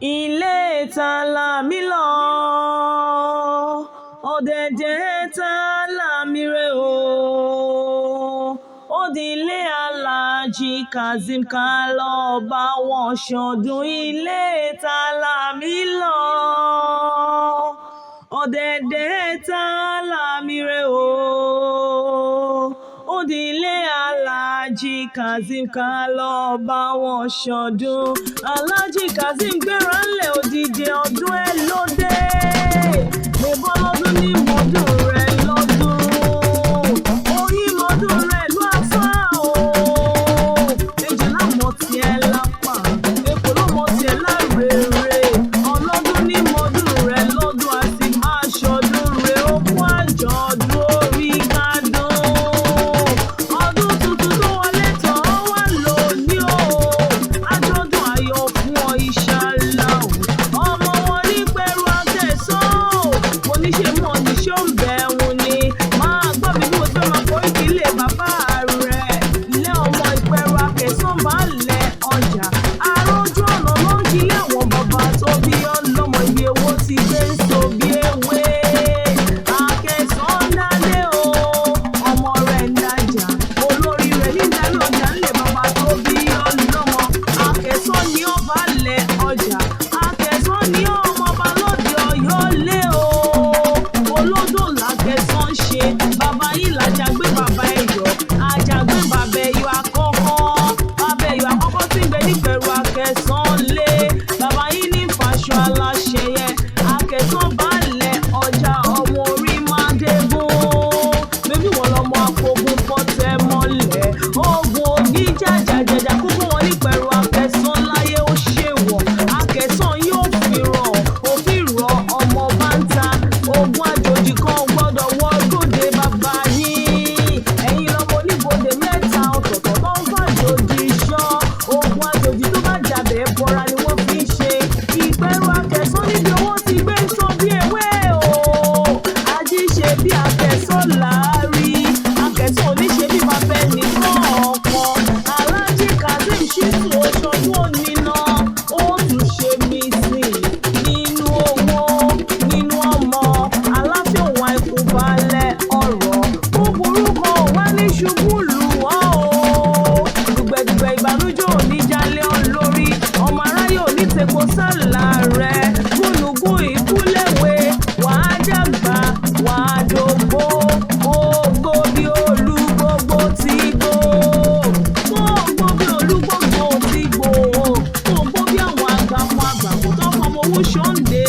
ilé ta là mí lọ ọ̀dẹ̀dẹ̀ ta là mí rè o ó di ilé aláàjì Kazeem ká lọ bá wọn ṣọdún ilé ta là mí lọ ọ̀dẹ̀dẹ̀ ta là mí rè o ó di ilé aláàjì Kazeem ká lọ bá wọn ṣọdún aláàjì Kazeem gbéra ńlẹ̀ odidi ọdún ẹ̀ lóde mo bọ́ lọ́dún ní mọ́dún rẹ̀ lọ́dún oyin mọ́dún rẹ̀ ló afá o èjìlá mọ́ tiẹ̀ lápá èkó ló mọ́ tiẹ̀ lárèrè ọlọ́dún ní mọ́dún rẹ̀ lọ́dún a sì máa ṣọdún rẹ̀ ó kú àjọ̀dún orí kádùn ọdún tuntun tó wọlé tán wà lónìí o àjọ̀dún ayọ̀ fún ọ inshallah ọmọ wọn ní Ìperu Akèsán mo ní ṣe mọ̀ ní ṣó ń bẹ̀rù ni máa gbọ́ mi bí mo fẹ́ máa kọ Oríkì ilé bàbá rẹ̀ ilé ọmọ Ìperu Akèsán máa lẹ̀ ọjà àròjù ọ̀nà ló ń kílé àwọn bàbá tó bí ọlọ́mọ ibi owó ti gbé ń so bí ewé Akèsán dálé o ọmọ rẹ̀ ń dájà olórí rẹ̀ nídàálẹ̀ ọjà ńlẹ̀ bàbá tó bí ọlọ́mọ Akèsán ni ó bá lẹ̀ ọjà Akèsán ni ọmọ ọba lóde Ọ̀yọ́ lé o olódò l'Akèsán ṣe bàbá yìí làjàgbé bàbá ẹ̀yọ́ àjàgbé bàbá ẹ̀yọ́ àkọ́kọ́ bàbá ẹ̀yọ́ àkọ́kọ́ tí ń bẹ ní Ìperu Akèsán lé bàbá yìí ní fàṣọ aláṣẹ yẹn Akèsán bá lẹ̀ ọjà ọmọ orí máa dégún bébí wọn lọmọ àpògùn pọ̀tẹ́ mọ́lẹ̀ oògùn ògì jàjàjàjà kúkú wọn ní Ìperu Akèsán láyé ó ṣèwọ̀ Akèsán yóò fi rọ̀ òfin rọ̀ ọmọ bá ń ta ogun àjòjì kan ò gbọ́dọ̀ wọ gòdè bàbá yín ẹ̀yin lọ́mọ oníbodè mẹ́ta ọ̀tọ̀ọ̀tọ̀ tó ń fàjòjì ṣọ́ ogun àjòjì tó bá jàbẹ̀ bọ́ra ni wọ́n fi ń ṣe Ìperu Akèsán níbi owó ti gbé ń so bí ewé o ají ṣe bí Akèsán láàrí Akèsán oníṣe bí bàbá ẹnìkan ọ̀kan aláàjì Kazeem ṣètò oṣooṣù oníná ó tún ṣe mí sí nínú owó nínú ọmọ aláfẹ́ òun àìkú balẹ̀ ọ̀rọ̀ búburú kan ò wá ní ṣubú lù wọ́n o dùgbẹ̀dùgbẹ̀ ìbànújẹ́ ò ní jalè ọ́ lórí ọmọ aráyé ò ní tepo sálà rẹ̀ gúnugún ìkúléwé wàá dàgbà wàá dògbò gbogbo bí olúgbogbo ti gbó gbogbo bí olúgbogbo ti gbó gbogbo bí àwọn àgbà fún àgbà kò tó fọmọ owó ṣọ́ǹde